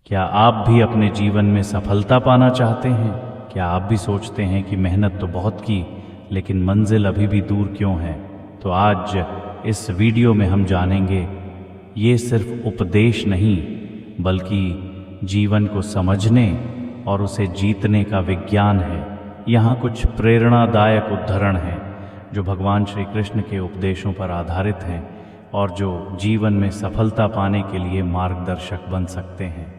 क्या आप भी अपने जीवन में सफलता पाना चाहते हैं? क्या आप भी सोचते हैं कि मेहनत तो बहुत की, लेकिन मंजिल अभी भी दूर क्यों है? तो आज इस वीडियो में हम जानेंगे, ये सिर्फ उपदेश नहीं, बल्कि जीवन को समझने और उसे जीतने का विज्ञान है। यहाँ कुछ प्रेरणादायक उदाहरण हैं जो भगवान श्री कृष्ण के उपदेशों पर आधारित हैं और जो जीवन में सफलता पाने के लिए मार्गदर्शक बन सकते हैं।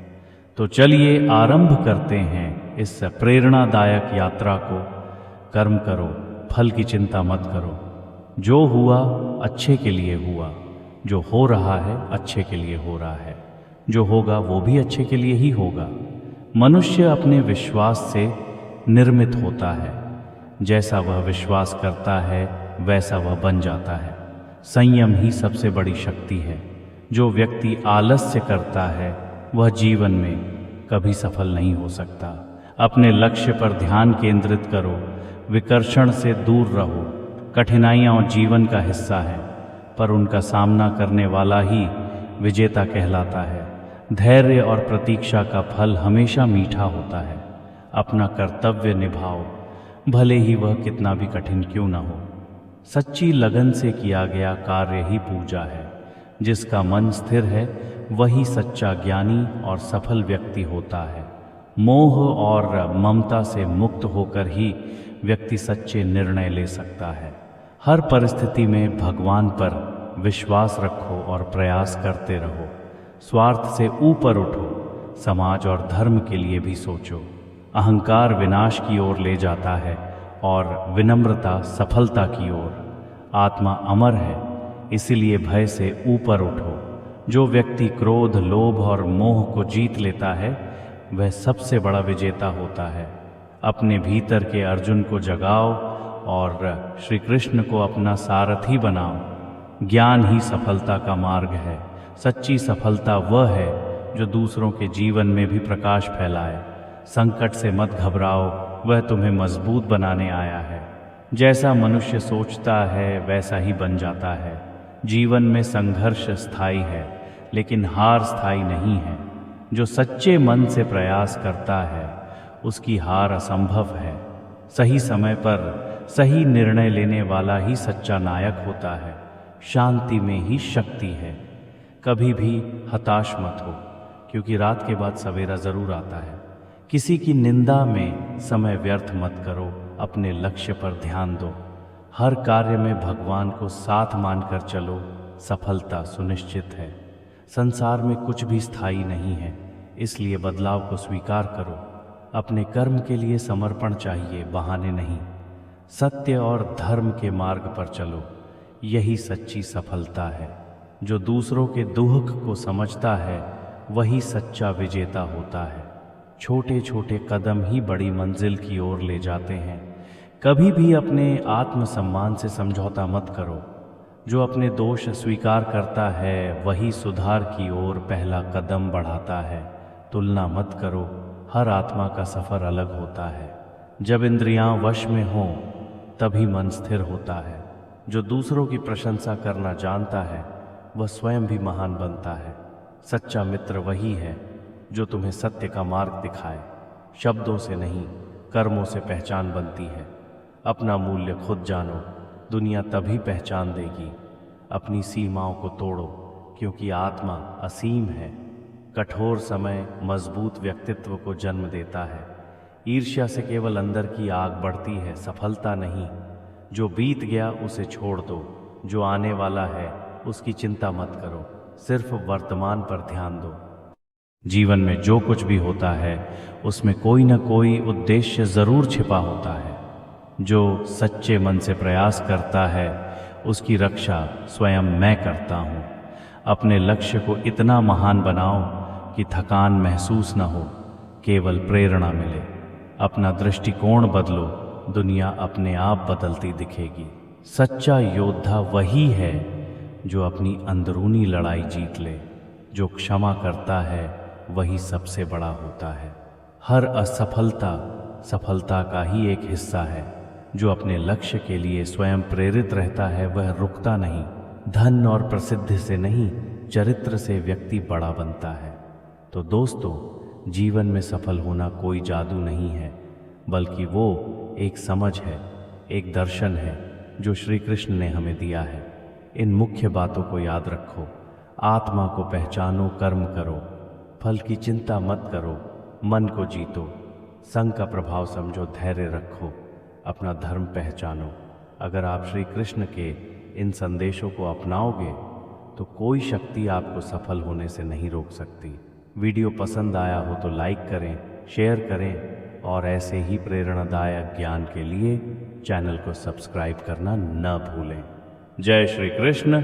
तो चलिए आरंभ करते हैं इस प्रेरणादायक यात्रा को। कर्म करो, फल की चिंता मत करो। जो हुआ अच्छे के लिए हुआ, जो हो रहा है अच्छे के लिए हो रहा है, जो होगा वो भी अच्छे के लिए ही होगा। मनुष्य अपने विश्वास से निर्मित होता है। जैसा वह विश्वास करता है वैसा वह बन जाता है। संयम ही सबसे बड़ी शक्ति है। जो व्यक्ति आलस्य करता है वह जीवन में कभी सफल नहीं हो सकता। अपने लक्ष्य पर ध्यान केंद्रित करो, विकर्षण से दूर रहो। कठिनाइयाँ जीवन का हिस्सा है, पर उनका सामना करने वाला ही विजेता कहलाता है। धैर्य और प्रतीक्षा का फल हमेशा मीठा होता है। अपना कर्तव्य निभाओ, भले ही वह कितना भी कठिन क्यों न हो। सच्ची लगन से किया गया कार्य ही पूजा है। जिसका मन स्थिर है वही सच्चा ज्ञानी और सफल व्यक्ति होता है। मोह और ममता से मुक्त होकर ही व्यक्ति सच्चे निर्णय ले सकता है। हर परिस्थिति में भगवान पर विश्वास रखो और प्रयास करते रहो। स्वार्थ से ऊपर उठो, समाज और धर्म के लिए भी सोचो। अहंकार विनाश की ओर ले जाता है और विनम्रता सफलता की ओर। आत्मा अमर है, इसीलिए भय से ऊपर उठो। जो व्यक्ति क्रोध, लोभ और मोह को जीत लेता है वह सबसे बड़ा विजेता होता है। अपने भीतर के अर्जुन को जगाओ और श्री कृष्ण को अपना सारथी बनाओ। ज्ञान ही सफलता का मार्ग है। सच्ची सफलता वह है जो दूसरों के जीवन में भी प्रकाश फैलाए। संकट से मत घबराओ, वह तुम्हें मजबूत बनाने आया है। जैसा मनुष्य सोचता है वैसा ही बन जाता है। जीवन में संघर्ष स्थायी है, लेकिन हार स्थायी नहीं है। जो सच्चे मन से प्रयास करता है उसकी हार असंभव है। सही समय पर सही निर्णय लेने वाला ही सच्चा नायक होता है। शांति में ही शक्ति है। कभी भी हताश मत हो, क्योंकि रात के बाद सवेरा जरूर आता है। किसी की निंदा में समय व्यर्थ मत करो, अपने लक्ष्य पर ध्यान दो। हर कार्य में भगवान को साथ मानकर चलो, सफलता सुनिश्चित है। संसार में कुछ भी स्थायी नहीं है, इसलिए बदलाव को स्वीकार करो। अपने कर्म के लिए समर्पण चाहिए, बहाने नहीं। सत्य और धर्म के मार्ग पर चलो, यही सच्ची सफलता है। जो दूसरों के दुख को समझता है वही सच्चा विजेता होता है। छोटे छोटे कदम ही बड़ी मंजिल की ओर ले जाते हैं। कभी भी अपने आत्मसम्मान से समझौता मत करो। जो अपने दोष स्वीकार करता है वही सुधार की ओर पहला कदम बढ़ाता है। तुलना मत करो, हर आत्मा का सफ़र अलग होता है। जब इंद्रियां वश में हों तभी मन स्थिर होता है। जो दूसरों की प्रशंसा करना जानता है वह स्वयं भी महान बनता है। सच्चा मित्र वही है जो तुम्हें सत्य का मार्ग दिखाए। शब्दों से नहीं, कर्मों से पहचान बनती है। अपना मूल्य खुद जानो, दुनिया तभी पहचान देगी। अपनी सीमाओं को तोड़ो, क्योंकि आत्मा असीम है। कठोर समय मजबूत व्यक्तित्व को जन्म देता है। ईर्ष्या से केवल अंदर की आग बढ़ती है, सफलता नहीं। जो बीत गया उसे छोड़ दो, जो आने वाला है उसकी चिंता मत करो, सिर्फ वर्तमान पर ध्यान दो। जीवन में जो कुछ भी होता है उसमें कोई न कोई उद्देश्य जरूर छिपा होता है। जो सच्चे मन से प्रयास करता है उसकी रक्षा स्वयं मैं करता हूँ। अपने लक्ष्य को इतना महान बनाओ कि थकान महसूस न हो, केवल प्रेरणा मिले। अपना दृष्टिकोण बदलो, दुनिया अपने आप बदलती दिखेगी। सच्चा योद्धा वही है जो अपनी अंदरूनी लड़ाई जीत ले। जो क्षमा करता है वही सबसे बड़ा होता है। हर असफलता सफलता का ही एक हिस्सा है। जो अपने लक्ष्य के लिए स्वयं प्रेरित रहता है वह रुकता नहीं। धन और प्रसिद्धि से नहीं, चरित्र से व्यक्ति बड़ा बनता है। तो दोस्तों, जीवन में सफल होना कोई जादू नहीं है, बल्कि वो एक समझ है, एक दर्शन है जो श्री कृष्ण ने हमें दिया है। इन मुख्य बातों को याद रखो। आत्मा को पहचानो, कर्म करो, फल की चिंता मत करो, मन को जीतो, संग का प्रभाव समझो, धैर्य रखो, अपना धर्म पहचानो। अगर आप श्री कृष्ण के इन संदेशों को अपनाओगे तो कोई शक्ति आपको सफल होने से नहीं रोक सकती। वीडियो पसंद आया हो तो लाइक करें, शेयर करें और ऐसे ही प्रेरणादायक ज्ञान के लिए चैनल को सब्सक्राइब करना न भूलें। जय श्री कृष्ण।